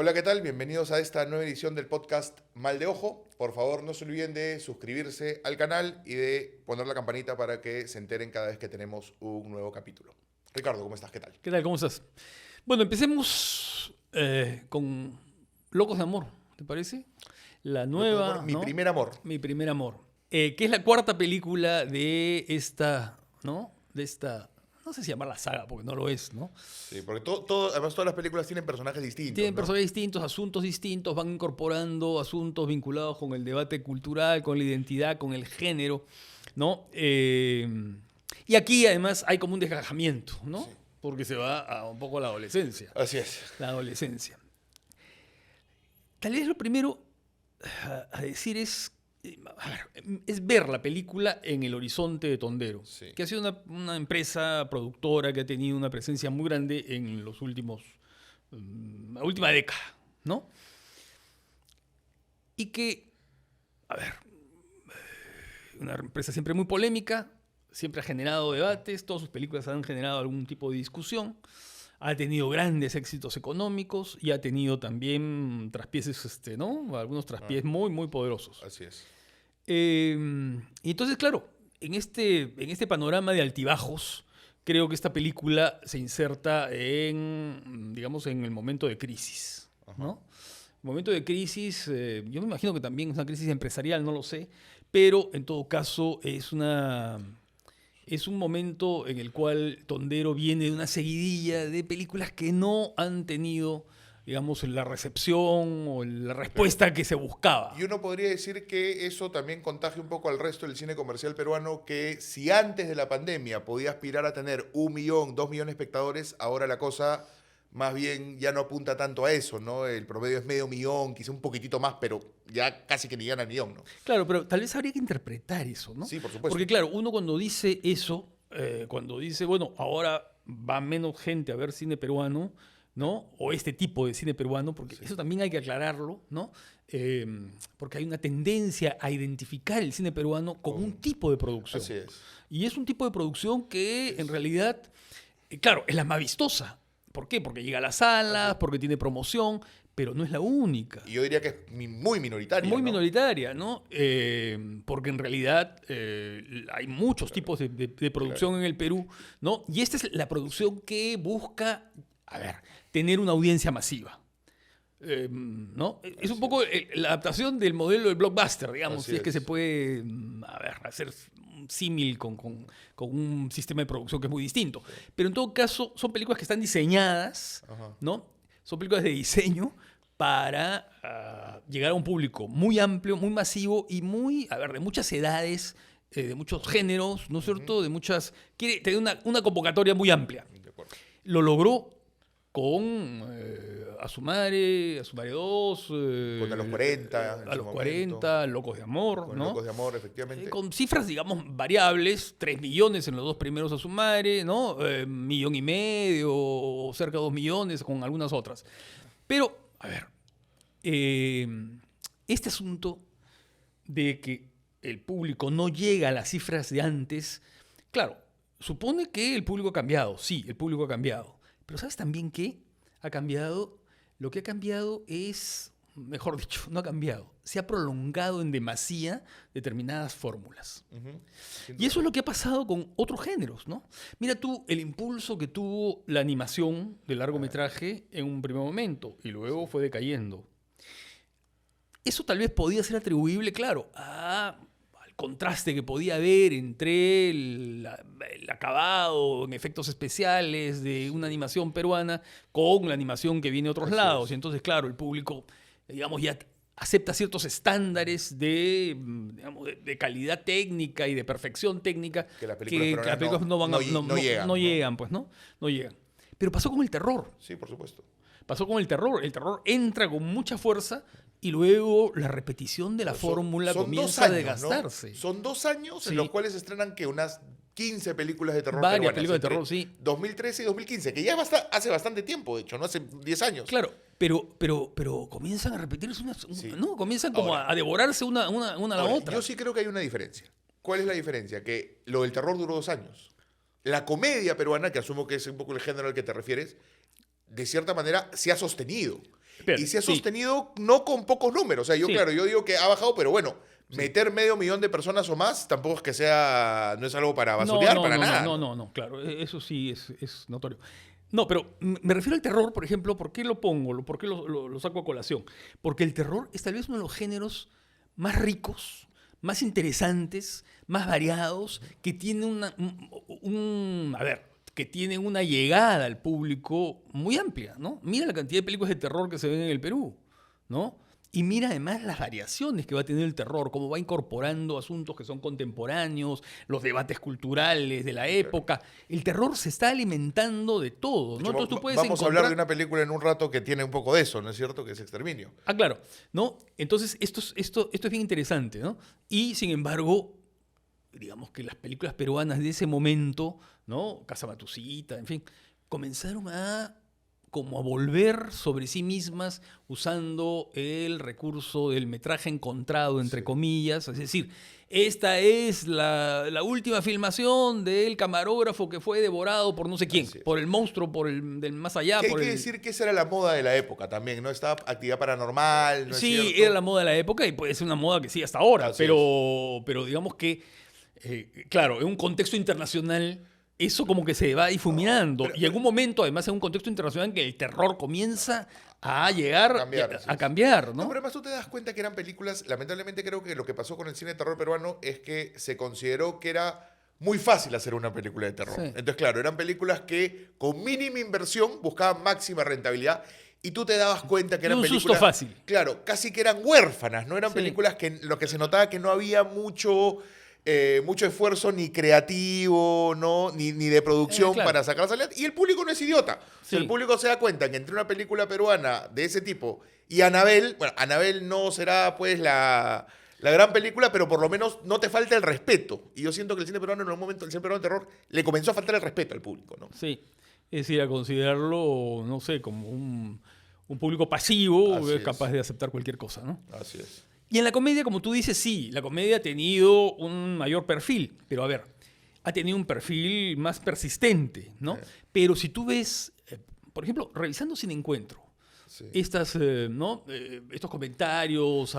Hola, ¿qué tal? Bienvenidos a esta nueva edición del podcast Mal de Ojo. Por favor, no se olviden de suscribirse al canal y de poner la campanita para que se enteren cada vez que tenemos un nuevo capítulo. Ricardo, ¿cómo estás? ¿Qué tal? ¿Qué tal? ¿Cómo estás? Bueno, empecemos con Locos de Amor, ¿te parece? La nueva, Mi ¿no? primer amor. Mi primer amor. Que es la cuarta película de esta, ¿no? De esta, no sé si llamarla saga, porque no lo es, ¿no? Sí, porque además todas las películas tienen personajes distintos. Tienen ¿no? personajes distintos, asuntos distintos, van incorporando asuntos vinculados con el debate cultural, con la identidad, con el género, ¿no? Y aquí además hay como un desgajamiento, ¿no? Sí. Porque se va a un poco a la adolescencia. Así es. La adolescencia. Tal vez lo primero a decir es, es ver la película en el horizonte de Tondero, Sí. que ha sido una empresa productora que ha tenido una presencia muy grande en los últimos, la última década, ¿no? Y que, a ver, una empresa siempre muy polémica, siempre ha generado debates, todas sus películas han generado algún tipo de discusión, ha tenido grandes éxitos económicos y ha tenido también traspieses, ¿no? Algunos traspiés muy, muy poderosos. Así es. Y entonces, claro, en este panorama de altibajos, creo que esta película se inserta en, digamos, en el momento de crisis, ¿no? El momento de crisis, yo me imagino que también es una crisis empresarial, no lo sé, pero en todo caso es un momento en el cual Tondero viene de una seguidilla de películas que no han tenido, digamos, la recepción o la respuesta que se buscaba. Y uno podría decir que eso también contagia un poco al resto del cine comercial peruano, que si antes de la pandemia podía aspirar a tener 1 millón, 2 millones de espectadores, ahora la cosa más bien ya no apunta tanto a eso, ¿no? El promedio es 500.000, quizá un poquitito más, pero ya casi que ni gana el millón, ¿no? Claro, pero tal vez habría que interpretar eso, ¿no? Sí, por supuesto. Porque claro, uno cuando dice eso, cuando dice, bueno, ahora va menos gente a ver cine peruano, ¿no? O este tipo de cine peruano, porque eso también hay que aclararlo, ¿no? Porque hay una tendencia a identificar el cine peruano con un tipo de producción. Así es. Y es un tipo de producción que en realidad, claro, es la más vistosa. ¿Por qué? Porque llega a las salas, porque tiene promoción, pero no es la única. Y yo diría que es muy minoritaria, Muy ¿no? minoritaria, ¿no? Porque en realidad hay muchos tipos de producción en el Perú, ¿no? Y esta es la producción que busca, a ver, tener una audiencia masiva. ¿No? Es un poco la adaptación del modelo del blockbuster, digamos, Así si es que es. se puede, a ver, hacer un símil con un sistema de producción que es muy distinto. Pero en todo caso, son películas que están diseñadas, Ajá. ¿no? Son películas de diseño para llegar a un público muy amplio, muy masivo y muy, a ver, de muchas edades, de muchos géneros, ¿no es cierto? De muchas... Quiere tener una convocatoria muy amplia. De acuerdo. Lo logró con Asumare 2, Con A los 40, en A su los momento. 40, Locos de Amor, Con ¿no? Locos de Amor, efectivamente. Con cifras, digamos, variables, 3 millones en los dos primeros Asumare, ¿no? 1,5 millones o cerca de 2 millones con algunas otras. Pero, a ver, este asunto de que el público no llega a las cifras de antes, claro, supone que el público ha cambiado, sí, el público ha cambiado. Pero ¿sabes también qué? Ha cambiado. Lo que ha cambiado es, mejor dicho, no ha cambiado. Se ha prolongado en demasía determinadas fórmulas. Ujú. Sin Y duda. eso es lo que ha pasado con otros géneros, ¿no? Mira tú el impulso que tuvo la animación del largometraje en un primer momento y luego fue decayendo. Eso tal vez podía ser atribuible, claro, al contraste que podía haber entre el acabado en efectos especiales de una animación peruana con la animación que viene de otros Así lados. es. Y entonces, claro, el público, digamos, ya acepta ciertos estándares de, digamos, de calidad técnica y de perfección técnica Que las películas las películas no van a- no llegan, no ¿no? llegan, pues, ¿no? No llegan. Pero pasó con el terror. Sí, por supuesto. Pasó con el terror. El terror entra con mucha fuerza y luego la repetición de la fórmula Son comienza 2 a años, desgastarse. ¿no? Son 2 años Sí. en los cuales se estrenan que unas 15 películas de terror Varias peruanas. películas de entre terror, sí. 2013 y 2015, que ya hace bastante tiempo, de hecho, no hace 10 años. Claro, pero comienzan a repetirse Sí. ¿no? Comienzan como Ahora, a devorarse una a la Ahora, otra. yo sí creo que hay una diferencia. ¿Cuál es la diferencia? Que lo del terror duró 2 años. La comedia peruana, que asumo que es un poco el género al que te refieres, de cierta manera se ha sostenido. Pero, y se ha sí. sostenido no con pocos números. O sea, Sí. claro, yo digo que ha bajado, pero bueno, meter 500.000 de personas o más tampoco es que sea, no es algo para basurear, para nada. No, claro, eso sí es notorio. No, pero me refiero al terror, por ejemplo, ¿por qué lo pongo? ¿Por qué lo saco a colación? Porque el terror es tal vez uno de los géneros más ricos, más interesantes, más variados, que tiene que tienen una llegada al público muy amplia, ¿no? Mira la cantidad de películas de terror que se ven en el Perú, ¿no? Y mira además las variaciones que va a tener el terror, cómo va incorporando asuntos que son contemporáneos, los debates culturales de la época. El terror se está alimentando de todo, De ¿no? hecho, Entonces tú puedes vamos a encontrar... hablar de una película en un rato que tiene un poco de eso, ¿no es cierto? Que es Exterminio. Ah, claro, ¿no? Entonces esto es bien interesante, ¿no? Y sin embargo, digamos que las películas peruanas de ese momento, ¿no? Casa Matucita, en fin, comenzaron como a volver sobre sí mismas usando el recurso del metraje encontrado, entre comillas, es decir, esta es la última filmación del camarógrafo que fue devorado por no sé quién, por el monstruo, del más allá. Que hay que decir que esa era la moda de la época también, ¿no? Estaba actividad paranormal, ¿no es Sí, cierto? era la moda de la época y puede ser una moda que sigue hasta ahora, Así pero digamos que, claro, en un contexto internacional eso como que se va difuminando. Y en algún momento, además, en un contexto internacional en que el terror comienza a llegar a cambiar, ¿no? No, pero además tú te das cuenta que eran películas, lamentablemente creo que lo que pasó con el cine de terror peruano es que se consideró que era muy fácil hacer una película de terror. Sí. Entonces, claro, eran películas que con mínima inversión buscaban máxima rentabilidad y tú te dabas cuenta que eran un películas... susto fácil. Claro, casi que eran huérfanas, no eran Sí. películas que lo que se notaba que no había mucho esfuerzo ni creativo, ¿no? ni de producción Claro. para sacarlas adelante. Y el público no es idiota. O sea, Sí. el público se da cuenta que entre una película peruana de ese tipo y Anabel, bueno, Anabel no será pues la gran película, pero por lo menos no te falta el respeto. Y yo siento que el cine peruano en un momento, el cine peruano de terror, le comenzó a faltar el respeto al público, ¿no? Sí, es decir, a considerarlo, no sé, como un público pasivo, Así es. capaz de aceptar cualquier cosa, ¿no? Así es. Y en la comedia, como tú dices, sí, la comedia ha tenido un mayor perfil, pero a ver, ha tenido un perfil más persistente, ¿no? Pero si tú ves, por ejemplo, revisando Sin Encuentro, Sí. estos comentarios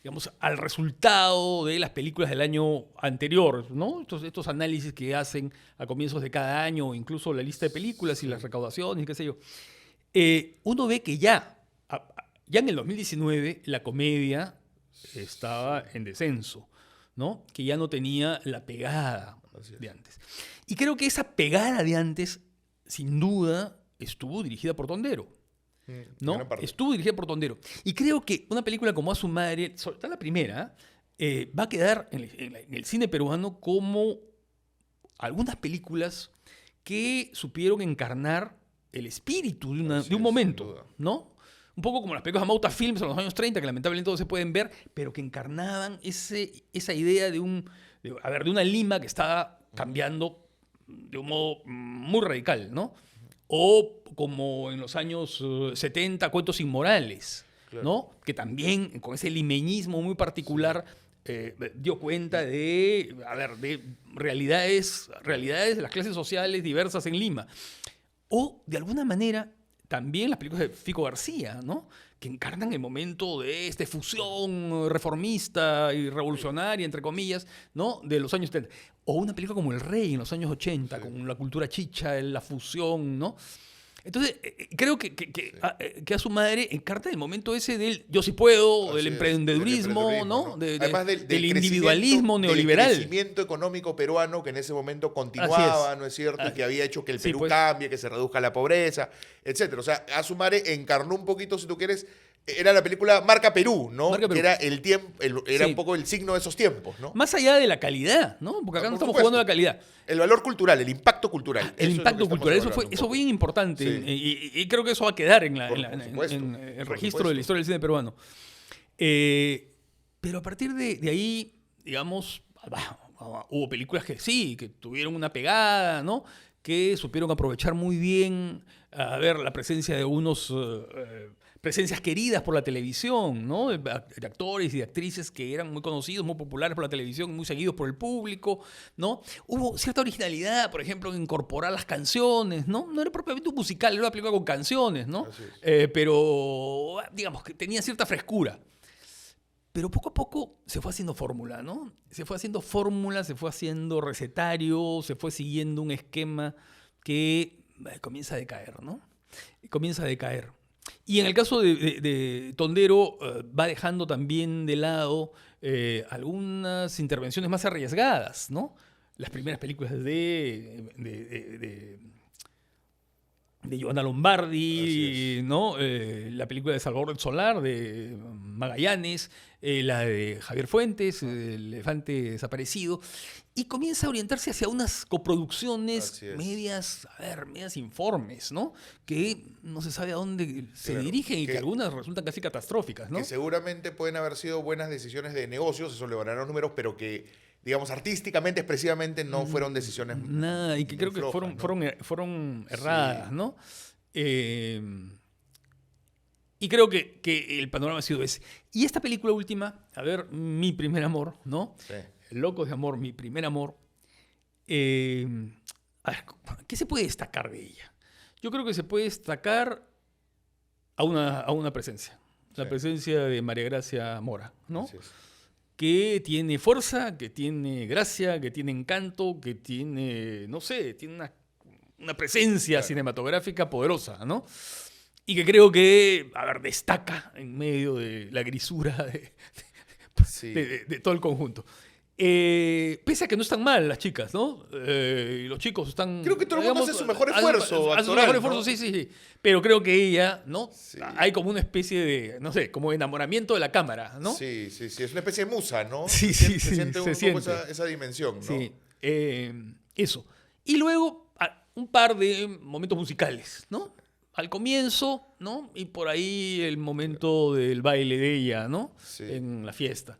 digamos, al resultado de las películas del año anterior, ¿no? Estos análisis que hacen a comienzos de cada año, o incluso la lista de películas y las recaudaciones y qué sé yo, uno ve que ya en el 2019 la comedia estaba en descenso, ¿no? Que ya no tenía la pegada de antes. Y creo que esa pegada de antes, sin duda, estuvo dirigida por Tondero. ¿No? Estuvo dirigida por Tondero. Y creo que una película como A su madre, sobre todo la primera, va a quedar en el cine peruano como algunas películas que supieron encarnar el espíritu de un momento, ¿no? Un poco como las películas de Mauta Films en los años 30, que lamentablemente no se pueden ver, pero que encarnaban esa idea de una Lima que estaba cambiando de un modo muy radical, ¿no? O como en los años 70, Cuentos Inmorales, claro, ¿no? Que también, con ese limeñismo muy particular, dio cuenta de realidades de las clases sociales diversas en Lima. O, de alguna manera, también las películas de Fico García, ¿no? Que encarnan el momento de esta fusión reformista y revolucionaria, entre comillas, ¿no? De los años 70. O una película como El Rey en los años 80, con la cultura chicha, la fusión, ¿no? Entonces, creo que A su madre encarna el momento ese del yo sí puedo, del emprendedurismo, ¿no? Además del individualismo neoliberal. Del crecimiento económico peruano que en ese momento continuaba, ¿no es cierto? Y que había hecho que el Perú cambie, que se reduzca la pobreza, etcétera. O sea, A su madre encarnó un poquito, si tú quieres, era la película Marca Perú, ¿no? Marca Perú. Que era el tiempo, era un poco el signo de esos tiempos, ¿no? Más allá de la calidad, ¿no? Porque acá no estamos jugando la calidad. El valor cultural, el impacto cultural. El impacto cultural, eso fue bien importante. Sí. Y creo que eso va a quedar en el registro de la historia del cine peruano. Pero a partir de ahí, digamos, hubo películas que sí, que tuvieron una pegada, ¿no? que supieron aprovechar muy bien, a ver, la presencia de unos presencias queridas por la televisión, ¿no? De actores y de actrices que eran muy conocidos, muy populares por la televisión, muy seguidos por el público, ¿no? Hubo cierta originalidad, por ejemplo, en incorporar las canciones, ¿no? No era propiamente un musical, era una película con canciones, ¿no? Pero, digamos, que tenía cierta frescura. Pero poco a poco se fue haciendo fórmula, ¿no? Se fue haciendo fórmula, se fue haciendo recetario, se fue siguiendo un esquema que comienza a decaer, ¿no? Comienza a decaer. Y en el caso de Tondero, va dejando también de lado algunas intervenciones más arriesgadas, ¿no? Las primeras películas de Giovanna Lombardi, ¿no? La película de Salvador del Solar, de Magallanes, la de Javier Fuentes, El elefante desaparecido, y comienza a orientarse hacia unas coproducciones medias informes, ¿no? Que no se sabe a dónde se dirigen y que algunas resultan casi catastróficas, ¿no? Que seguramente pueden haber sido buenas decisiones de negocios, eso le van a dar los números, pero que, digamos, artísticamente, expresivamente, no fueron decisiones. Nada, y que creo flojas, que fueron erradas, sí, ¿no? Y creo que el panorama ha sido ese. Y esta película última, a ver, Mi primer amor, ¿no? Sí. Locos de amor, Mi primer amor. A ver, ¿qué se puede destacar de ella? Yo creo que se puede destacar a una presencia. La presencia de María Gracia Mora, ¿no? Así es. Que tiene fuerza, que tiene gracia, que tiene encanto, que tiene, no sé, tiene una presencia cinematográfica poderosa, ¿no? Y que creo que, a ver, destaca en medio de la grisura de todo el conjunto. Pese a que no están mal las chicas, ¿no? Y los chicos están... Creo que todo el mundo hace su mejor esfuerzo hace su actoral, mejor esfuerzo, ¿no? sí. Pero creo que ella, ¿no? Sí. Hay como una especie de, no sé, como enamoramiento de la cámara, ¿no? Sí. Es una especie de musa, ¿no? Sí, Se siente un se poco siente. esa dimensión, ¿no? Sí, eso. Y luego un par de momentos musicales, ¿no? Al comienzo, ¿no? Y por ahí el momento del baile de ella, ¿no? Sí. En la fiesta.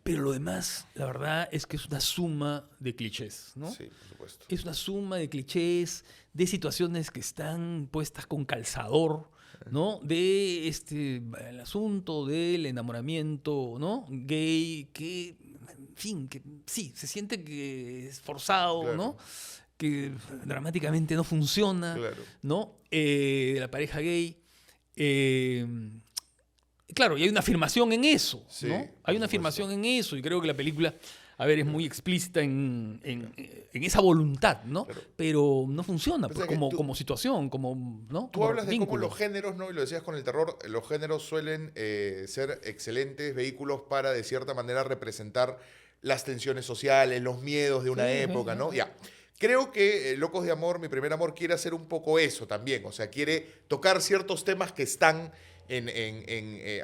Pero lo demás, la verdad, es que es una suma de clichés, ¿no? Sí, por supuesto. Es una suma de clichés, de situaciones que están puestas con calzador, ¿no? De el asunto del enamoramiento, ¿no? Gay, que, en fin, que sí, se siente que es forzado, Claro. ¿no? Que dramáticamente no funciona, Claro. ¿no? De la pareja gay. Claro, y hay una afirmación en eso, Sí, ¿no? por Hay una afirmación en eso, y creo que la película, a ver, es muy explícita en esa voluntad, ¿no? Claro. Pero no funciona Pasa pues, que tú- como situación, como, ¿no? Tú como hablas de cómo vínculo. los géneros, ¿no? Y lo decías con el terror, los géneros suelen ser excelentes vehículos para, de cierta manera, representar las tensiones sociales, los miedos de una Sí, época, sí, ¿no? sí. Ya. Creo que Locos de Amor, Mi primer amor, quiere hacer un poco eso también. O sea, quiere tocar ciertos temas que están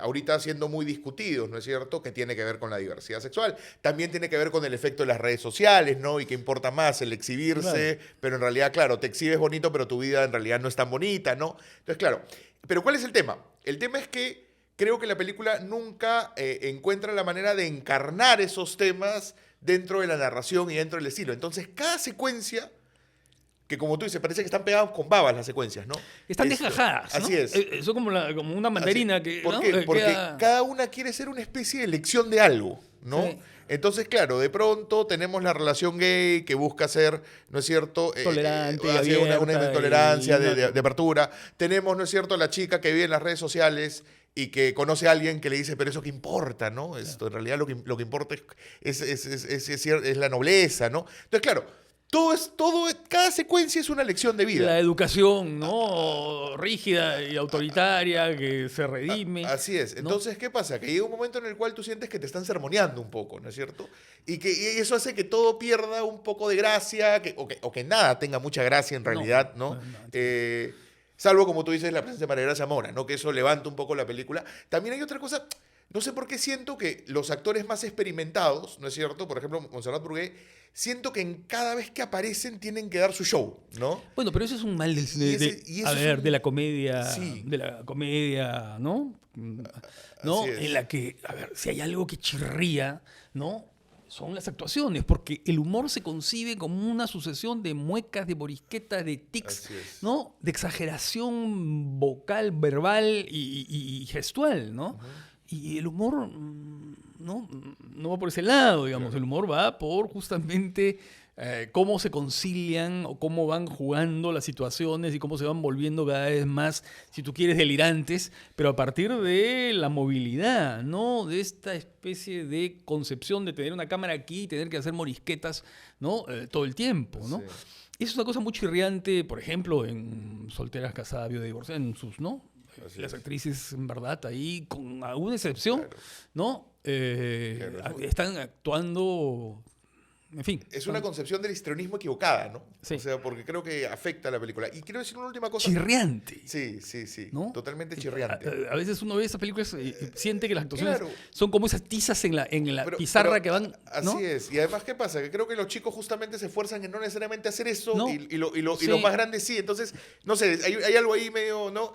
ahorita siendo muy discutidos, ¿no es cierto? Que tiene que ver con la diversidad sexual. También tiene que ver con el efecto de las redes sociales, ¿no? Y que importa más el exhibirse, pero en realidad, claro, te exhibes bonito, pero tu vida en realidad no es tan bonita, ¿no? Entonces, claro. Pero ¿cuál es el tema? El tema es que creo que la película nunca encuentra la manera de encarnar esos temas dentro de la narración y dentro del estilo. Entonces, cada secuencia, que como tú dices, parece que están pegadas con babas las secuencias, ¿no? Están desgajadas, ¿no? Así es. Son como una mandarina que... ¿Por ¿no? qué? Porque Queda- cada una quiere ser una especie de lección de algo, ¿no? Sí. Entonces, claro, de pronto tenemos la relación gay que busca ser, ¿no es cierto? Tolerante y hacia una abierta intolerancia, y una- de apertura. Tenemos, ¿no es cierto?, la chica que vive en las redes sociales y que conoce a alguien que le dice, pero eso qué importa, ¿no? Esto, en realidad lo que importa es la nobleza, ¿no? Entonces, claro, cada secuencia es una lección de vida. La educación, ¿no? Rígida y autoritaria que se redime. Así es. ¿no? Entonces, ¿qué pasa? Que llega un momento en el cual tú sientes que te están sermoneando un poco, ¿no es cierto? Y eso hace que todo pierda un poco de gracia, o que nada tenga mucha gracia en realidad, ¿no? Salvo, como tú dices, la presencia de María Gracia Mora, ¿no? Que eso levanta un poco la película. También hay otra cosa, no sé por qué siento que los actores más experimentados, ¿no es cierto? Por ejemplo, Montserrat Burgué, siento que en cada vez que aparecen tienen que dar su show, ¿no? Bueno, pero eso es un mal de la comedia, Sí. de la comedia, ¿no? ¿No? Así es. En la que, a ver, si hay algo que chirría, ¿no? son las actuaciones, porque el humor se concibe como una sucesión de muecas, de morisquetas, de tics, Así es. ¿no? De exageración vocal, verbal y gestual, ¿no? Y el humor no va por ese lado, digamos. Claro. El humor va por justamente cómo se concilian o cómo van jugando las situaciones y cómo se van volviendo cada vez más, si tú quieres, delirantes, pero a partir de la movilidad, ¿no? De esta especie de concepción de tener una cámara aquí y tener que hacer morisquetas, ¿no? Todo el tiempo, ¿no? Sí. Es una cosa muy chirriante, por ejemplo, en Solteras, Casadas, Viuda, Divorciada, en sus, ¿no? Así Las es. actrices, en verdad, ahí, con alguna excepción, Claro. ¿no? Claro. Están actuando, en fin. Es una concepción del histrionismo equivocada, ¿no? Sí. O sea, porque creo que afecta a la película. Y quiero decir una última cosa. Chirriante. Sí, sí, sí. ¿No? Totalmente chirriante. A veces uno ve esas películas y siente que las actuaciones Claro. son como esas tizas en la Pero- pizarra pero que van, Así ¿no? es. Y además, ¿qué pasa? Que creo que los chicos justamente se esfuerzan en no necesariamente hacer eso No. y los Sí. más grandes sí. Entonces, no sé, hay algo ahí medio, ¿no?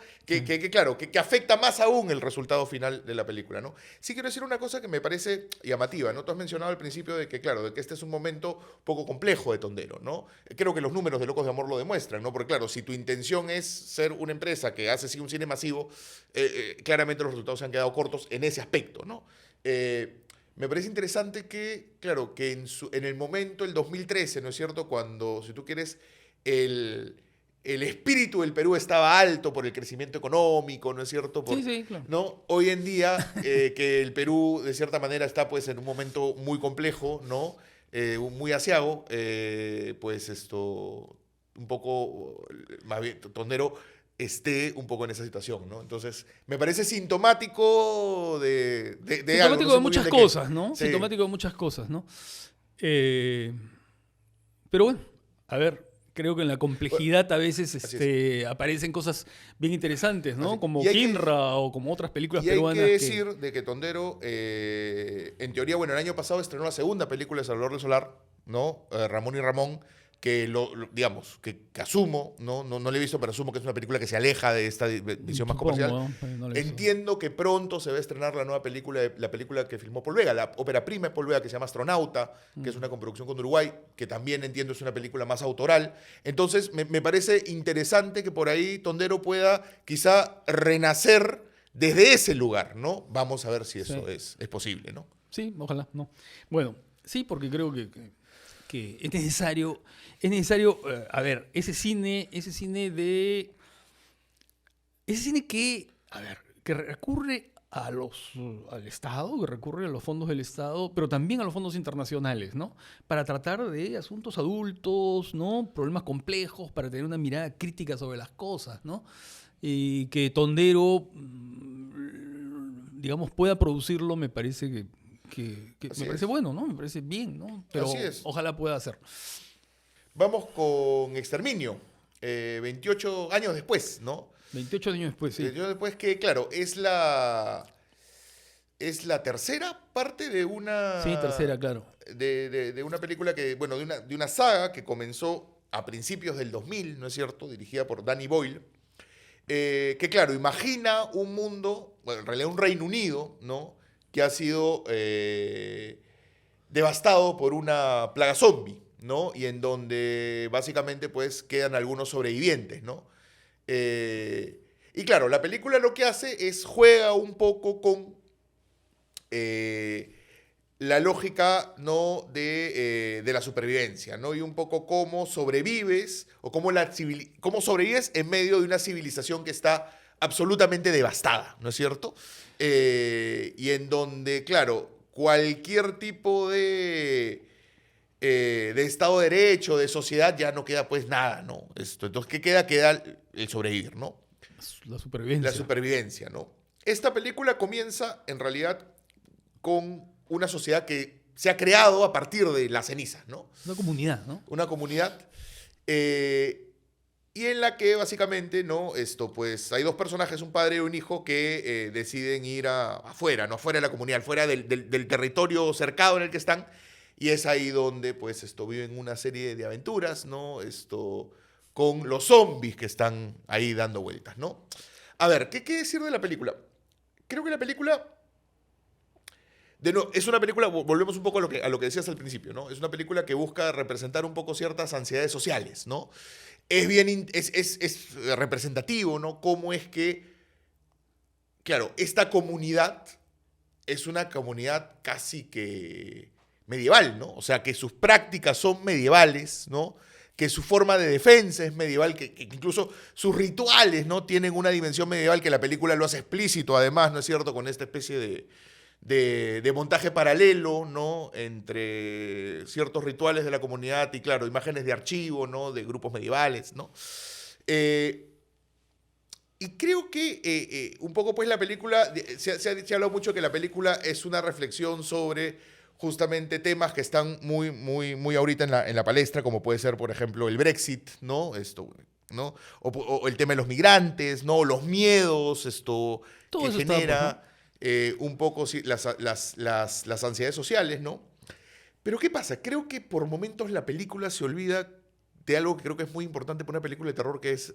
Claro, que afecta más aún el resultado final de la película, ¿no? Sí quiero decir una cosa que me parece llamativa, ¿no? Tú has mencionado al principio de que, claro, de que este es un momento poco complejo de Tondero, ¿no? Creo que los números de Locos de Amor lo demuestran, ¿no? Porque, claro, si tu intención es ser una empresa que hace sí un cine masivo, claramente los resultados se han quedado cortos en ese aspecto, ¿no? Me parece interesante que, claro, que en el momento, el 2013, ¿no es cierto? Cuando, si tú quieres, el espíritu del Perú estaba alto por el crecimiento económico, ¿no es cierto? Sí, sí, claro. ¿No? Hoy en día, que el Perú, de cierta manera, está pues en un momento muy complejo, ¿no? Muy aciago, pues esto, un poco, más bien, Tondero esté un poco en esa situación, ¿no? Entonces, me parece sintomático de algo. Sintomático No sé de muy bien muchas qué. cosas, ¿no? Sí. Sintomático de muchas cosas, ¿no? Pero bueno, a ver, creo que en la complejidad a veces Así aparecen cosas bien interesantes, ¿no? Así. Como Y hay que- Kinra o como otras películas Y hay peruanas que decir de que Tondero, en teoría, bueno, el año pasado estrenó la segunda película de Salvador del Solar, ¿no? Ramón y Ramón, que digamos, que asumo, no le he visto, pero asumo que es una película que se aleja de esta visión más supongo, comercial. ¿no? No le he visto. Entiendo que pronto se va a estrenar la nueva película, la película que filmó Paul Vega, la ópera prima de Paul Vega, que se llama Astronauta, que es una coproducción con Uruguay, que también entiendo es una película más autoral. Entonces, me parece interesante que por ahí Tondero pueda quizá renacer desde ese lugar, ¿no? Vamos a ver si eso Sí. es posible, ¿no? Sí, ojalá, no. Bueno, sí, porque creo que es necesario, a ver, ese cine que, a ver, que recurre al Estado, que recurre a los fondos del Estado, pero también a los fondos internacionales, ¿no? Para tratar de asuntos adultos, ¿no? Problemas complejos, para tener una mirada crítica sobre las cosas, ¿no? Y que Tondero, digamos, pueda producirlo, me parece que Así me parece es. bueno, ¿no? Me parece bien, ¿no? Pero Así es. ojalá pueda hacer. Vamos con Exterminio, 28 años después, ¿no? 28 años después, sí. 28 después que, claro, es la tercera parte de una... Sí, tercera, claro. De una película que, bueno, de una saga que comenzó a principios del 2000, ¿no es cierto? Dirigida por Danny Boyle. Que, claro, imagina un mundo, bueno, en realidad un Reino Unido, ¿no? Que ha sido devastado por una plaga zombie, ¿no? Y en donde básicamente, pues, quedan algunos sobrevivientes, ¿no? Y claro, la película lo que hace es juega un poco con la lógica, ¿no? de la supervivencia, ¿no? Y un poco cómo sobrevives o cómo sobrevives en medio de una civilización que está absolutamente devastada, ¿no es cierto? Y en donde, claro, cualquier tipo de Estado de Derecho, de sociedad, ya no queda pues nada, ¿no? Entonces, ¿qué queda? Queda el sobrevivir, ¿no? La supervivencia. La supervivencia, ¿no? Esta película comienza, en realidad, con una sociedad que se ha creado a partir de las cenizas, ¿no? Una comunidad, ¿no? Una comunidad y en la que básicamente, ¿no? Pues hay dos personajes, un padre y un hijo, que deciden ir afuera, no afuera de la comunidad, fuera del territorio cercado en el que están, y es ahí donde, pues, viven una serie de aventuras, ¿no? Con los zombies que están ahí dando vueltas, ¿no? A ver, ¿qué decir de la película? Creo que la película Es una película, volvemos un poco a lo que decías al principio, ¿no? Es una película que busca representar un poco ciertas ansiedades sociales, ¿no? Es representativo, ¿no? Cómo es que, claro, esta comunidad es una comunidad casi que medieval, ¿no? O sea, que sus prácticas son medievales, ¿no? Que su forma de defensa es medieval, que incluso sus rituales, ¿no? Tienen una dimensión medieval que la película lo hace explícito, además, ¿no es cierto? Con esta especie de montaje paralelo, ¿no? Entre ciertos rituales de la comunidad y, claro, imágenes de archivo, ¿no? De grupos medievales, ¿no? Y creo que un poco, pues, la película, se ha hablado mucho que la película es una reflexión sobre justamente temas que están muy ahorita en la palestra, como puede ser, por ejemplo, el Brexit, ¿no? ¿No? O el tema de los migrantes, ¿no? Los miedos, Todo que eso genera un poco sí, las ansiedades sociales, ¿no? Pero ¿qué pasa? Creo que por momentos la película se olvida de algo que creo que es muy importante para una película de terror, que es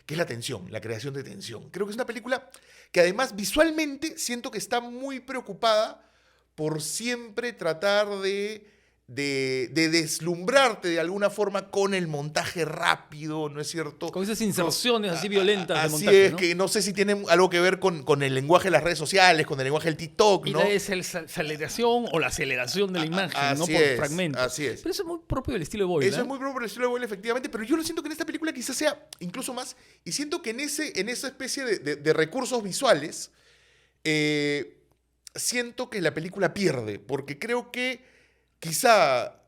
la tensión, la creación de tensión. Creo que es una película que además visualmente siento que está muy preocupada por siempre tratar de deslumbrarte de alguna forma con el montaje rápido, ¿no es cierto? Con esas inserciones así violentas de así montaje, es, ¿no? que no sé si tienen algo que ver con el lenguaje de las redes sociales, con el lenguaje del TikTok, Y ¿no? la desaceleración o la aceleración de la imagen, no por fragmentos. Así es. Pero eso es muy propio del estilo de Boyle. Eso es muy propio del estilo de Boyle, efectivamente, pero yo lo siento que en esta película quizás sea incluso más, y siento que en esa especie de recursos visuales, siento que la película pierde, porque creo que quizá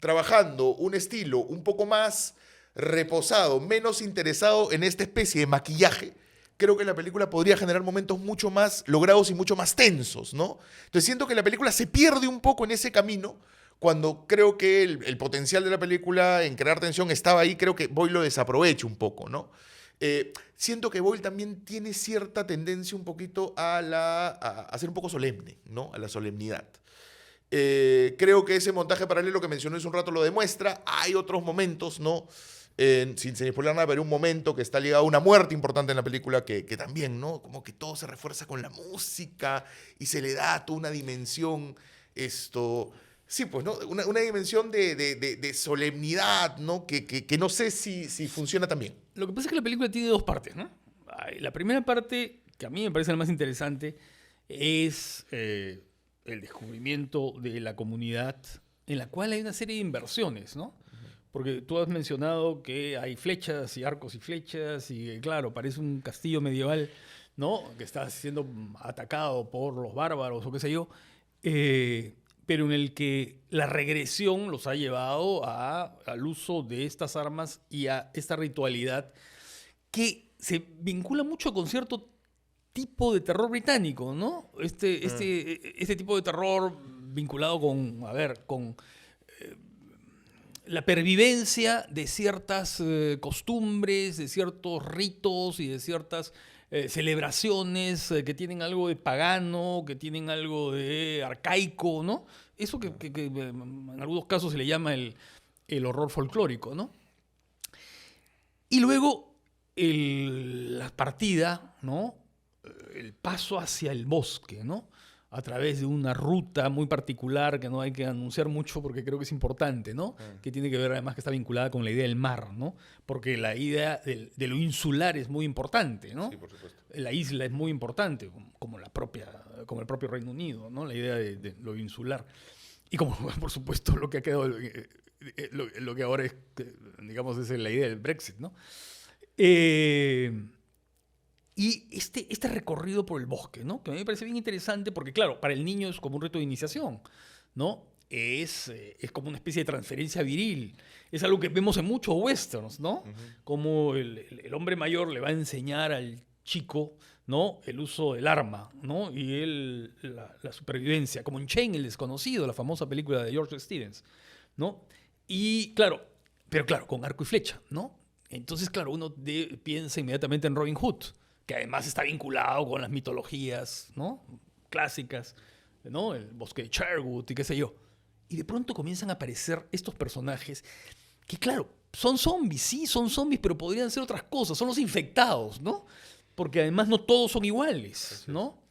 trabajando un estilo un poco más reposado, menos interesado en esta especie de maquillaje, creo que la película podría generar momentos mucho más logrados y mucho más tensos, ¿no? Entonces siento que la película se pierde un poco en ese camino, cuando creo que el potencial de la película en crear tensión estaba ahí. Creo que Boyle lo desaprovecha un poco, ¿no? Siento que Boyle también tiene cierta tendencia un poquito a ser un poco solemne, ¿no? A la solemnidad. Creo que ese montaje paralelo que mencioné hace un rato lo demuestra. Hay otros momentos, ¿no? Sin spoiler nada, pero un momento que está ligado a una muerte importante en la película que también, ¿no? Como que todo se refuerza con la música y se le da toda una dimensión, sí, pues, ¿no? Una dimensión de solemnidad, ¿no? Que no sé si funciona tan bien. Lo que pasa es que la película tiene dos partes, ¿no? La primera parte, que a mí me parece la más interesante, es el descubrimiento de la comunidad, en la cual hay una serie de inversiones, ¿no? Porque tú has mencionado que hay flechas y arcos y flechas y, claro, parece un castillo medieval, ¿no? Que está siendo atacado por los bárbaros o qué sé yo, pero en el que la regresión los ha llevado al uso de estas armas y a esta ritualidad que se vincula mucho con cierto tipo de terror británico, ¿no? Este tipo de terror vinculado con la pervivencia de ciertas costumbres, de ciertos ritos y de ciertas celebraciones que tienen algo de pagano, que tienen algo de arcaico, ¿no? Eso que en algunos casos se le llama el horror folclórico, ¿no? Y luego la partida, ¿no? El paso hacia el bosque, ¿no? A través de una ruta muy particular que no hay que anunciar mucho porque creo que es importante, ¿no? Que tiene que ver además que está vinculada con la idea del mar, ¿no? Porque la idea de lo insular es muy importante, ¿no? Sí, por supuesto. La isla es muy importante, como el propio Reino Unido, ¿no? La idea de lo insular. Y como, por supuesto, lo que ha quedado, lo que ahora es, digamos, es la idea del Brexit, ¿no? Y este recorrido por el bosque, ¿no? Que a mí me parece bien interesante porque, claro, para el niño es como un reto de iniciación, ¿no? Es como una especie de transferencia viril. Es algo que vemos en muchos westerns, ¿no? Uh-huh. Como el hombre mayor le va a enseñar al chico, ¿no? El uso del arma, ¿no? Y la supervivencia, como en Chain, el desconocido, la famosa película de George Stevens, ¿no? Y claro, pero claro, con arco y flecha, ¿no? Entonces, claro, uno piensa inmediatamente en Robin Hood, que además está vinculado con las mitologías, ¿no? Clásicas, ¿no? El bosque de Sherwood y qué sé yo. Y de pronto comienzan a aparecer estos personajes que, claro, son zombies, sí, son zombies, pero podrían ser otras cosas, son los infectados, ¿no? Porque además no todos son iguales, ¿no?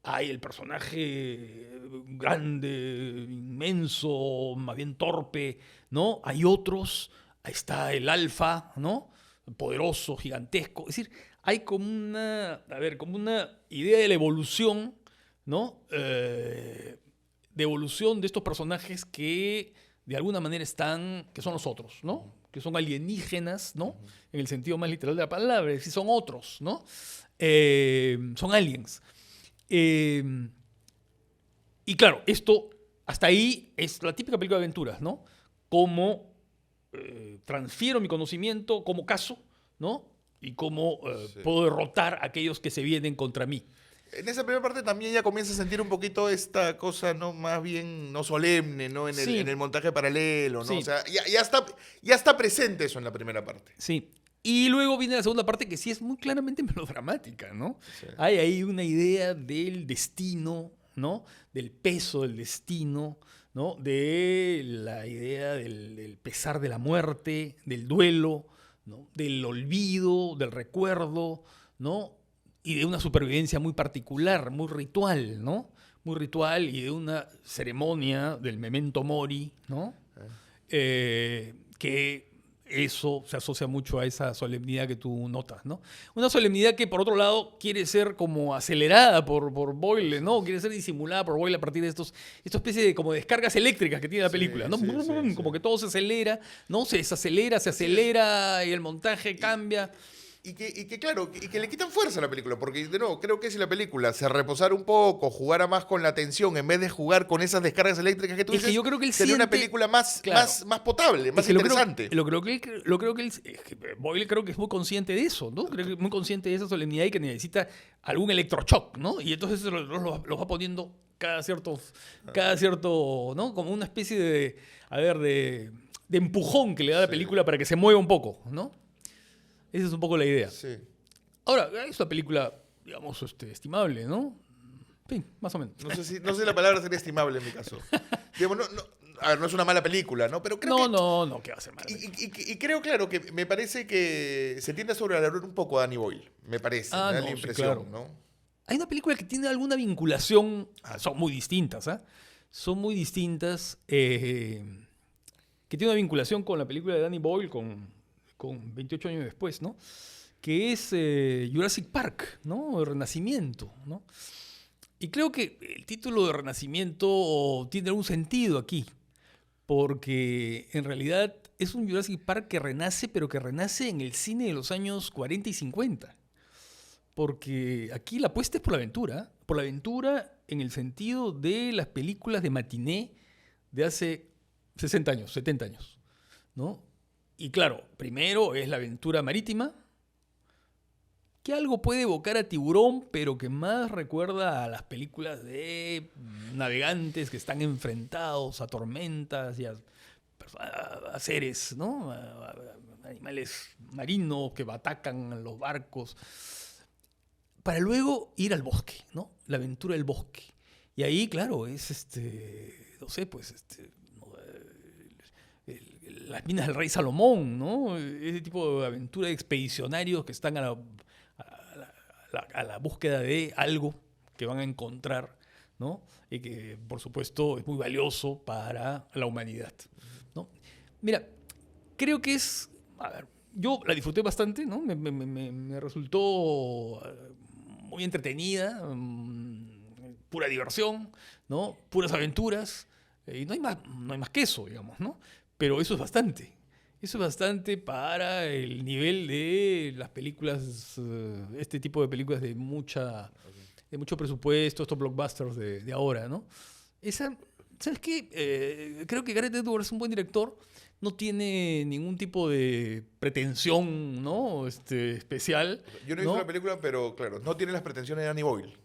hay el personaje grande, inmenso, más bien torpe, ¿no? Hay otros, ahí está el alfa, ¿no? Poderoso, gigantesco. Es decir, hay como como una idea de la evolución, ¿no? De evolución de estos personajes que de alguna manera que son los otros, ¿no? Que son alienígenas, ¿no? En el sentido más literal de la palabra, es decir, son otros, ¿no? Son aliens. Y claro, esto hasta ahí es la típica película de aventuras, ¿no? Cómo transfiero mi conocimiento, cómo caso, ¿no? Y cómo puedo derrotar a aquellos que se vienen contra mí. En esa primera parte también ya comienza a sentir un poquito esta cosa, ¿no? Más bien no solemne, ¿no? Sí. En el montaje paralelo, ¿no? Sí. O sea, ya está presente eso en la primera parte. Sí. Y luego viene la segunda parte que sí es muy claramente melodramática, ¿no? Sí. Hay ahí una idea del destino, ¿no? Del peso del destino, ¿no? De la idea del pesar de la muerte, del duelo, ¿no? Del olvido, del recuerdo, ¿no? Y de una supervivencia muy particular, muy ritual, ¿no? Muy ritual y de una ceremonia del memento mori, ¿no? Que eso se asocia mucho a esa solemnidad que tú notas, ¿no? Una solemnidad que, por otro lado, quiere ser como acelerada por Boyle, ¿no? Quiere ser disimulada por Boyle a partir de esta especie de como descargas eléctricas que tiene la película, ¿no? Como que todo se acelera, ¿no? Se desacelera, se acelera y el montaje cambia. Y que le quitan fuerza a la película, porque de nuevo, creo que si la película se reposara un poco, jugara más con la tensión, en vez de jugar con esas descargas eléctricas que tú dices, que yo creo que él sería una siente, película más, claro, más potable, más interesante. Lo creo que Boyle creo que es muy consciente de eso, ¿no? Creo que es muy consciente de esa solemnidad y que necesita algún electroshock, ¿no? Y entonces los va poniendo cada cierto, ¿no? Como una especie de empujón que le da a la película para que se mueva un poco, ¿no? Esa es un poco la idea. Sí. Ahora, es una película, digamos, estimable, ¿no? Sí, más o menos. No sé si la palabra sería estimable en mi caso. Digamos, a ver, no es una mala película, ¿no? Pero creo No, ¿qué va a ser mala película? y creo, claro, que me parece que se tiende a sobrevalorar un poco a Danny Boyle. Me parece, me da la impresión, claro. ¿no? Hay una película que tiene alguna vinculación, son muy distintas, ¿ah? Son muy distintas, que tiene una vinculación con la película de Danny Boyle, con 28 años después, ¿no? Que es Jurassic Park, ¿no? El Renacimiento, ¿no? Y creo que el título de Renacimiento tiene algún sentido aquí, porque en realidad es un Jurassic Park que renace, pero que renace en el cine de los años 40 y 50. Porque aquí la apuesta es por la aventura en el sentido de las películas de matiné de hace 60 años, 70 años, ¿no? Y claro, primero es la aventura marítima, que algo puede evocar a Tiburón, pero que más recuerda a las películas de navegantes que están enfrentados a tormentas y a seres, ¿no? A animales marinos que atacan los barcos, para luego ir al bosque, ¿no? La aventura del bosque. Y ahí, claro, es no sé, pues las minas del rey Salomón, ¿no? Ese tipo de aventura de expedicionarios que están a la búsqueda de algo que van a encontrar, ¿no? Y que, por supuesto, es muy valioso para la humanidad, ¿no? Mira, creo que a ver, yo la disfruté bastante, ¿no? Me resultó muy entretenida, pura diversión, ¿no? Puras aventuras, y no hay más que eso, digamos, ¿no? Pero eso es bastante. Eso es bastante para el nivel de las películas, este tipo de películas de mucho presupuesto, estos blockbusters de ahora, ¿no? ¿Sabes qué? Creo que Gareth Edwards es un buen director. No tiene ningún tipo de pretensión, ¿no? Especial. Yo no he visto la película, pero claro, no tiene las pretensiones de Danny Boyle.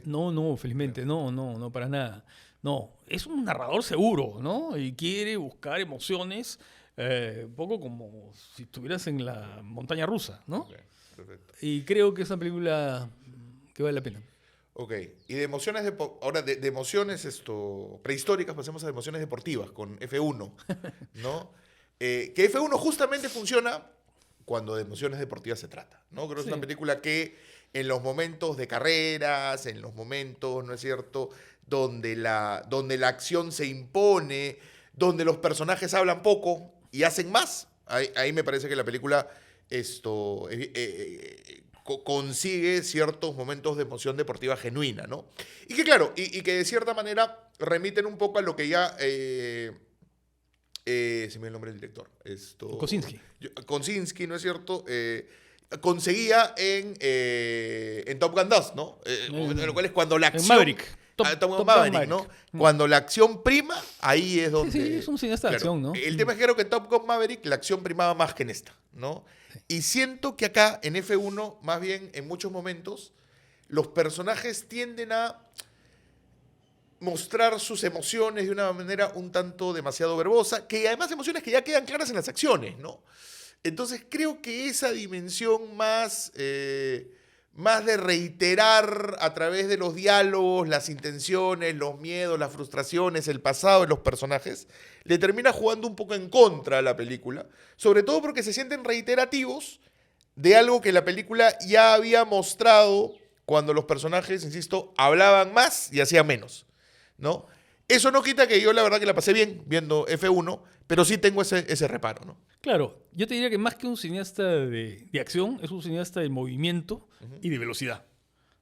No, felizmente, no, para nada. No, es un narrador seguro, ¿no? Y quiere buscar emociones, un poco como si estuvieras en la montaña rusa, ¿no? Okay, perfecto. Y creo que es una película que vale la pena. Ok, y de emociones, ahora de emociones prehistóricas pasemos a emociones deportivas con F1, ¿no? Que F1 justamente funciona cuando de emociones deportivas se trata, ¿no? Creo que es Sí. una película que en los momentos de carreras, en los momentos, ¿no es cierto?, donde la acción se impone, donde los personajes hablan poco y hacen más, ahí me parece que la película consigue ciertos momentos de emoción deportiva genuina, ¿no? Y que claro, y que de cierta manera remiten un poco a lo que ya... se me dio el nombre del director. Kosinski. Kosinski, ¿no es cierto? Conseguía en Top Gun 2, ¿no? Lo cual es cuando la acción... Maverick. Top Gun Gun Maverick, ¿no? Cuando la acción prima, ahí es donde... Sí, es un cineasta de acción, ¿no? El tema es que creo que en Top Gun Maverick la acción primaba más que en esta, ¿no? Y siento que acá, en F1, más bien, en muchos momentos, los personajes tienden a mostrar sus emociones de una manera un tanto demasiado verbosa, que además emociones que ya quedan claras en las acciones, ¿no? Entonces creo que esa dimensión más de reiterar a través de los diálogos, las intenciones, los miedos, las frustraciones, el pasado de los personajes, le termina jugando un poco en contra a la película, sobre todo porque se sienten reiterativos de algo que la película ya había mostrado cuando los personajes, insisto, hablaban más y hacían menos, ¿no? Eso no quita que yo la verdad que la pasé bien viendo F1, pero sí tengo ese reparo, ¿no? Claro, yo te diría que más que un cineasta de acción, es un cineasta de movimiento y de velocidad,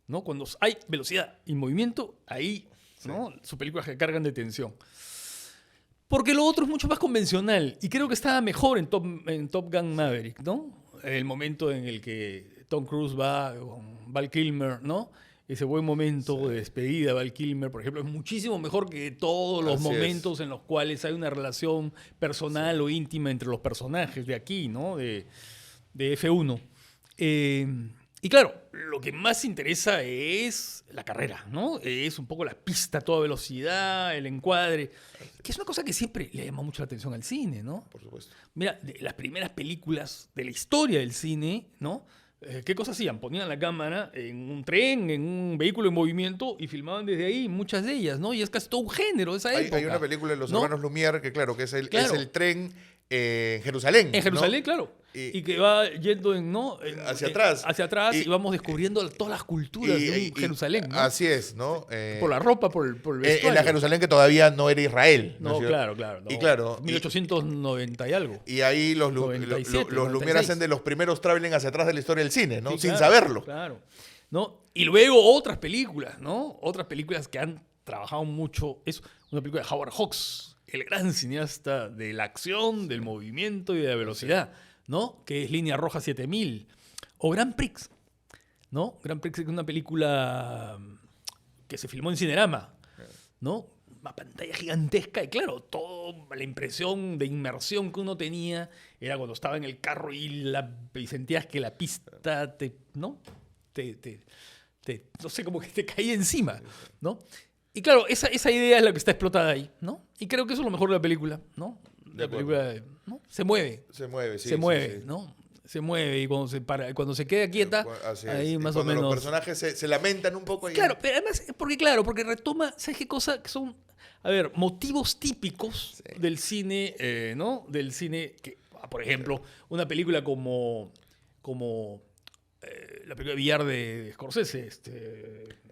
¿no? Cuando hay velocidad y movimiento, ahí, ¿no? Sus películas que cargan de tensión. Porque lo otro es mucho más convencional y creo que estaba mejor en Top Gun Maverick, ¿no? El momento en el que Tom Cruise va con Val Kilmer, ¿no? Ese buen momento de despedida, Val Kilmer, por ejemplo, es muchísimo mejor que todos los momentos en los cuales hay una relación personal o íntima entre los personajes de aquí, ¿no? De F1. Y claro, lo que más interesa es la carrera, ¿no? Es un poco la pista a toda velocidad, el encuadre, que es una cosa que siempre le llama mucho la atención al cine, ¿no? Por supuesto. Mira, de las primeras películas de la historia del cine, ¿no? ¿Qué cosas hacían? Ponían la cámara en un tren, en un vehículo en movimiento y filmaban desde ahí muchas de ellas, ¿no? Y es casi todo un género de esa época. Hay una película de los ¿no? hermanos Lumière que, claro, que es el Claro. tren en Jerusalén. En Jerusalén, ¿no? claro. Y que va yendo hacia atrás. Hacia atrás y vamos descubriendo todas las culturas de Jerusalén, ¿no? Así es, ¿no? Por la ropa, por el vestuario. En la Jerusalén que todavía no era Israel. No, ¿no? claro. No. Y claro. 1890 y algo. Y ahí los 97, Lumière hacen de los primeros traveling hacia atrás de la historia del cine, ¿no? Sí, sin claro, saberlo. Claro. ¿No? Y luego otras películas, ¿no? Otras películas que han trabajado mucho. Es una película de Howard Hawks, el gran cineasta de la acción, del movimiento y de la velocidad, ¿no? Que es Línea Roja 7000. O Grand Prix, ¿no? Grand Prix es una película que se filmó en Cinerama, ¿no? Una pantalla gigantesca y claro, toda la impresión de inmersión que uno tenía era cuando estaba en el carro y sentías que la pista ¿no? No sé, como que te caía encima, ¿no? Y claro, esa idea es la que está explotada ahí, ¿no? Y creo que eso es lo mejor de la película, ¿no? La película, ¿no? Se mueve. Se mueve, sí. Se mueve, sí. ¿no? Se mueve y cuando se queda quieta, ahí más o menos. Los personajes se lamentan un poco. Claro, pero además, porque retoma, ¿sabes qué cosa? Que son, a ver, motivos típicos del cine, ¿no? Del cine, que, por ejemplo, una película como la película de billar de Scorsese,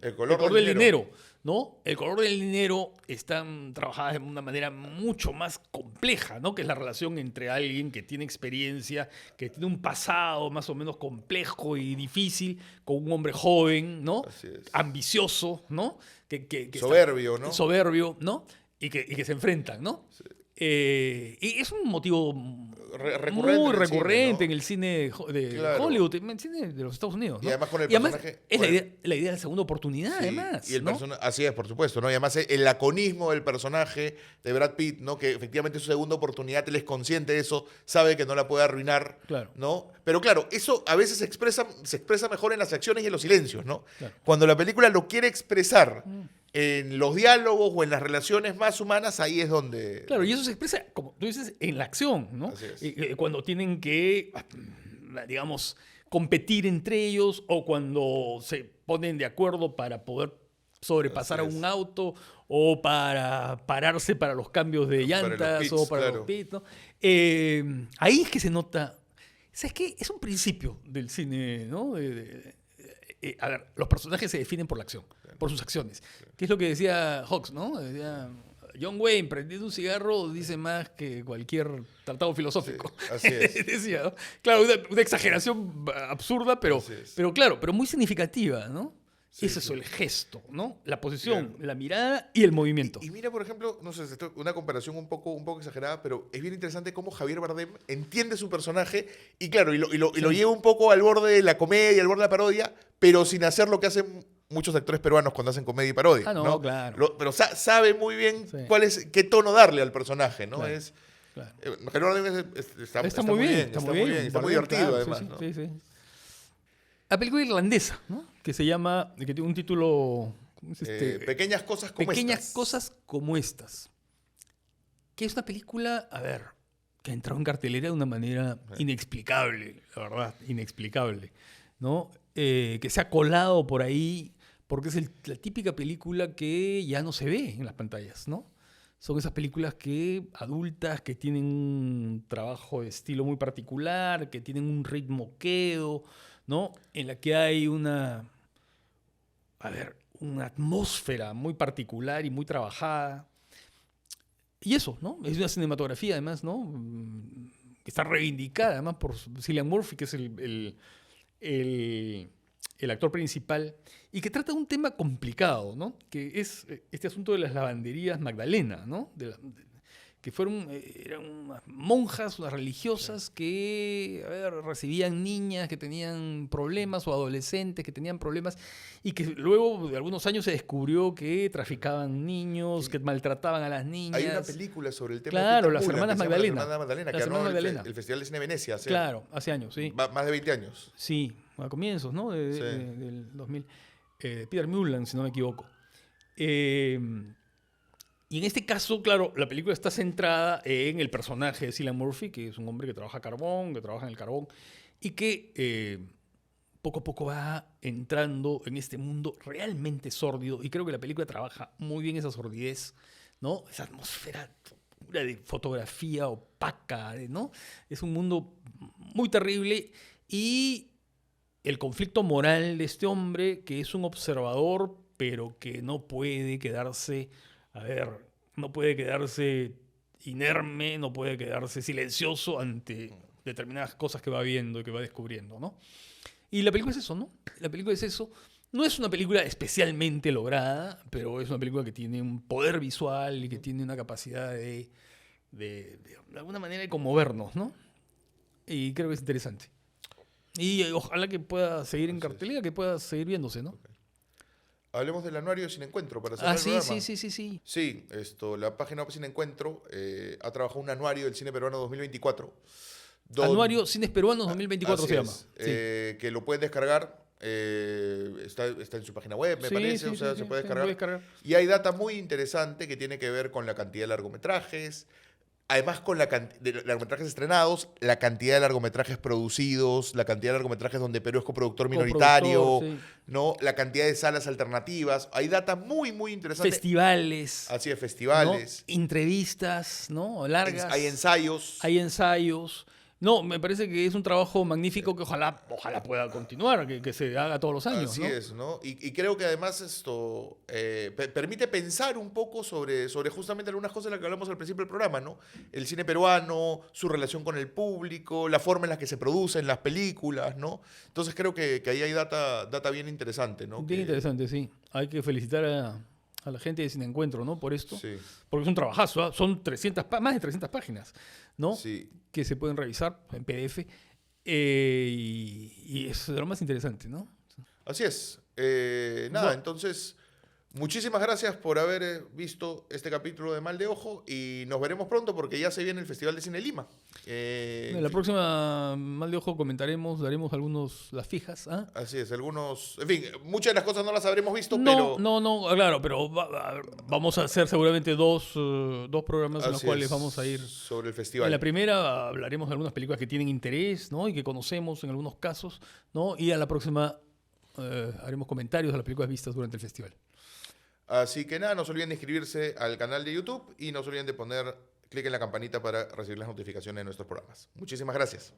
El color del dinero, ¿no? El color del dinero están trabajadas de una manera mucho más compleja, ¿no? Que es la relación entre alguien que tiene experiencia, que tiene un pasado más o menos complejo y difícil, con un hombre joven, ¿no? Así es. Ambicioso, ¿no? Soberbio, ¿no? Soberbio, ¿no? Y que se enfrentan, ¿no? Sí. Y es un motivo muy recurrente en el cine de Hollywood, en el cine de los Estados Unidos, ¿no? Y además con el personaje... es la idea de la segunda oportunidad, además. Y el ¿no? así es, por supuesto, ¿no? Y además el laconismo del personaje de Brad Pitt, ¿no? Que efectivamente es su segunda oportunidad, él es consciente de eso, sabe que no la puede arruinar, claro. ¿no? Pero claro, eso a veces se expresa mejor en las acciones y en los silencios, ¿no? Claro. Cuando la película lo quiere expresar en los diálogos o en las relaciones más humanas, ahí es donde... Claro, y eso se expresa, como tú dices, en la acción, ¿no? Así es. Cuando tienen que, digamos, competir entre ellos o cuando se ponen de acuerdo para poder sobrepasar a un auto o para pararse para los cambios de llantas o para los pits, ¿no? Ahí es que se nota ¿Sabes qué? Es un principio del cine, ¿no? A ver, los personajes se definen por la acción, por sus acciones. ¿Qué es lo que decía Hawks, ¿no? Decía, John Wayne, prendiendo un cigarro, dice más que cualquier tratado filosófico. Sí, así es. Decía, ¿no? Claro, una exageración absurda, Así es. pero claro, pero muy significativa, ¿no? Sí, Es eso, sí. el gesto, ¿no? La posición, Claro. la mirada y el movimiento. Y mira, por ejemplo, no sé, una comparación un poco exagerada, pero es bien interesante cómo Javier Bardem entiende su personaje y claro, y lo lleva un poco al borde de la comedia, al borde de la parodia, pero sin hacer lo que hacen muchos actores peruanos cuando hacen comedia y parodia. Ah, no, claro. Pero sabe muy bien Sí. qué tono darle al personaje, ¿no? Claro, Es, claro. Javier Bardem está muy bien, está muy Bardem, divertido claro, además, sí, ¿no? sí, sí. La película irlandesa, ¿no? Que tiene un título, ¿cómo es Pequeñas cosas como Pequeñas estas. cosas como estas. Que es una película, a ver, que ha entrado en cartelera de una manera inexplicable, la verdad, inexplicable, ¿no? Que se ha colado por ahí, porque es la típica película que ya no se ve en las pantallas, ¿no? Son esas películas adultas, que tienen un trabajo de estilo muy particular, que tienen un ritmo quedo, ¿no? En la que hay una atmósfera muy particular y muy trabajada. Y eso, ¿no? Es una cinematografía, además, ¿no? Que está reivindicada, además, por Cillian Murphy, que es el actor principal, y que trata de un tema complicado, ¿no? Que es este asunto de las lavanderías Magdalena, ¿no? Que eran unas monjas, unas religiosas que recibían niñas que tenían problemas o adolescentes que tenían problemas y que luego de algunos años se descubrió que traficaban niños, Sí. que maltrataban a las niñas. Hay una película sobre el tema Claro, de Las Peter Cullen, Hermanas que se llama Magdalena. Las Hermanas Magdalena, que Las ganó Hermanas Magdalena. el Festival de Cine de Venecia hace Claro, hace años, sí. más de 20 años. Sí, a comienzos, ¿no? Sí. Del 2000. Peter Mullan, si no me equivoco. Eh, y en este caso, claro, la película está centrada en el personaje de Cillian Murphy, que es un hombre que trabaja carbón, que trabaja en el carbón, y que poco a poco va entrando en este mundo realmente sórdido. Y creo que la película trabaja muy bien esa sordidez, ¿no? Esa atmósfera pura de fotografía opaca, ¿no? Es un mundo muy terrible y el conflicto moral de este hombre, que es un observador, pero que no puede quedarse, no puede quedarse inerme, no puede quedarse silencioso ante determinadas cosas que va viendo y que va descubriendo, ¿no? Y la película es eso, ¿no? La película es eso. No es una película especialmente lograda, pero es una película que tiene un poder visual y que tiene una capacidad de alguna manera de conmovernos, ¿no? Y creo que es interesante. Y ojalá que pueda seguir en Así es. cartelera, que pueda seguir viéndose, ¿no? Hablemos del anuario Sin Encuentro para cerrar Ah, el sí, programa. sí. Sí, la página web Sin Encuentro ha trabajado un anuario del cine peruano 2024. Anuario Cines Peruanos 2024 Así se llama. es, Sí. que lo pueden descargar. Está en su página web, me parece, o sea, se puede descargar. Y hay data muy interesante que tiene que ver con la cantidad de largometrajes, además con la cantidad de largometrajes estrenados, la cantidad de largometrajes producidos, la cantidad de largometrajes donde Perú es coproductor minoritario, Coproductor, sí. ¿no? La cantidad de salas alternativas. Hay data muy, muy interesante. Festivales, Así de ¿no? festivales. Entrevistas, ¿no? Largas. Hay ensayos. Hay ensayos. No, me parece que es un trabajo magnífico que ojalá pueda continuar, que se haga todos los años, Así ¿no? es, ¿no? Y creo que además esto permite pensar un poco sobre justamente algunas cosas de las que hablamos al principio del programa, ¿no? El cine peruano, su relación con el público, la forma en la que se producen las películas, ¿no? Entonces creo que ahí hay data bien interesante, ¿no? Bien Que- interesante, sí. Hay que felicitar a la gente de Sin Encuentro, ¿no? Por esto. Sí, Porque es un trabajazo, ¿ah? Son más de 300 páginas, ¿no? sí. Que se pueden revisar en PDF. Y es de lo más interesante, ¿no? Así es. Nada, Bueno. entonces, muchísimas gracias por haber visto este capítulo de Mal de Ojo y nos veremos pronto porque ya se viene el Festival de Cine Lima. En la próxima Mal de Ojo daremos las fijas. ¿Ah? Así es, algunos... En fin, muchas de las cosas no las habremos visto, pero... No, claro, pero vamos a hacer seguramente dos programas en los Así cuales es, vamos a ir. sobre el En festival. la primera hablaremos de algunas películas que tienen interés, ¿no? Y que conocemos en algunos casos, ¿no? Y a la próxima haremos comentarios de las películas vistas durante el festival. Así que nada, no se olviden de inscribirse al canal de YouTube y no se olviden de poner clic en la campanita para recibir las notificaciones de nuestros programas. Muchísimas gracias.